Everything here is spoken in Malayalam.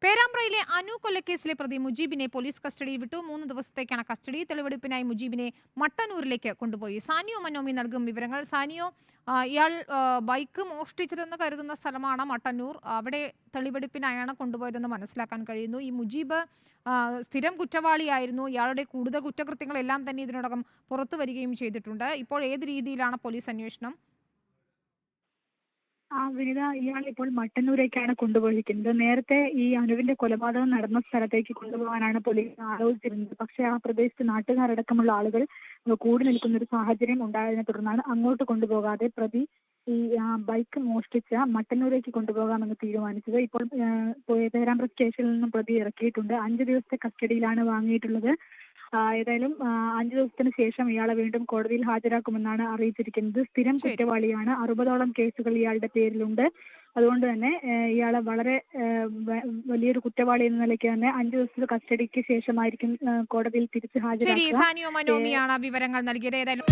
പേരാമ്പ്രയിലെ അനു കൊലക്കേസിലെ പ്രതി മുജീബിനെ പോലീസ് കസ്റ്റഡിയിൽ വിട്ടു. 3 ദിവസത്തേക്കാണ് കസ്റ്റഡി. തെളിവെടുപ്പിനായി മുജീബിനെ മട്ടന്നൂരിലേക്ക് കൊണ്ടുപോയി. സാനിയോ മനോമി നൽകും വിവരങ്ങൾ. സാനിയോ, ഇയാൾ ബൈക്ക് മോഷ്ടിച്ചതെന്ന് കരുതുന്ന സ്ഥലമാണ് മട്ടന്നൂർ. അവിടെ തെളിവെടുപ്പിനായാണ് കൊണ്ടുപോയതെന്ന് മനസ്സിലാക്കാൻ കഴിയുന്നു. ഈ മുജീബ് സ്ഥിരം കുറ്റവാളിയായിരുന്നു. ഇയാളുടെ കൂടുതൽ കുറ്റകൃത്യങ്ങളെല്ലാം തന്നെ ഇതിനോടകം പുറത്തു വരികയും ചെയ്തിട്ടുണ്ട്. ഇപ്പോൾ ഏത് രീതിയിലാണ് പോലീസ് അന്വേഷണം? വിനിത, ഇയാൾ ഇപ്പോൾ മട്ടന്നൂരേക്കാണ് കൊണ്ടുപോയിരിക്കുന്നത്. നേരത്തെ ഈ അനുവിന്റെ കൊലപാതകം നടന്ന സ്ഥലത്തേക്ക് കൊണ്ടുപോകാനാണ് പോലീസ് ആലോചിച്ചിരുന്നത്. പക്ഷേ ആ പ്രദേശത്ത് നാട്ടുകാരടക്കമുള്ള ആളുകൾ കൂടി നിൽക്കുന്ന ഒരു സാഹചര്യം ഉണ്ടായതിനെ തുടർന്നാണ് അങ്ങോട്ട് കൊണ്ടുപോകാതെ പ്രതി ഈ ബൈക്ക് മോഷ്ടിച്ച മട്ടന്നൂരേക്ക് കൊണ്ടുപോകാമെന്ന് തീരുമാനിച്ചത്. ഇപ്പോൾ പേരാമ്പ്ര സ്റ്റേഷനിൽ നിന്നും പ്രതി ഇറക്കിയിട്ടുണ്ട്. 5 ദിവസത്തെ കസ്റ്റഡിയിലാണ് വാങ്ങിയിട്ടുള്ളത്. ഏതായാലും 5 ദിവസത്തിന് ശേഷം ഇയാളെ വീണ്ടും കോടതിയിൽ ഹാജരാക്കുമെന്നാണ് അറിയിച്ചിരിക്കുന്നത്. സ്ഥിരം ശരി. കുറ്റവാളിയാണ്. 60ഓളം കേസുകൾ ഇയാളുടെ പേരിലുണ്ട്. അതുകൊണ്ട് തന്നെ ഇയാളെ വളരെ വലിയൊരു കുറ്റവാളി എന്ന നിലയ്ക്ക് തന്നെ 5 ദിവസത്തെ കസ്റ്റഡിക്ക് ശേഷമായിരിക്കും കോടതിയിൽ തിരിച്ച് ശരി, ഹാജരാക്കുക. സാനിയോ മനോമിയാണ് വിവരങ്ങൾ നൽകിയത്. ഏതായാലും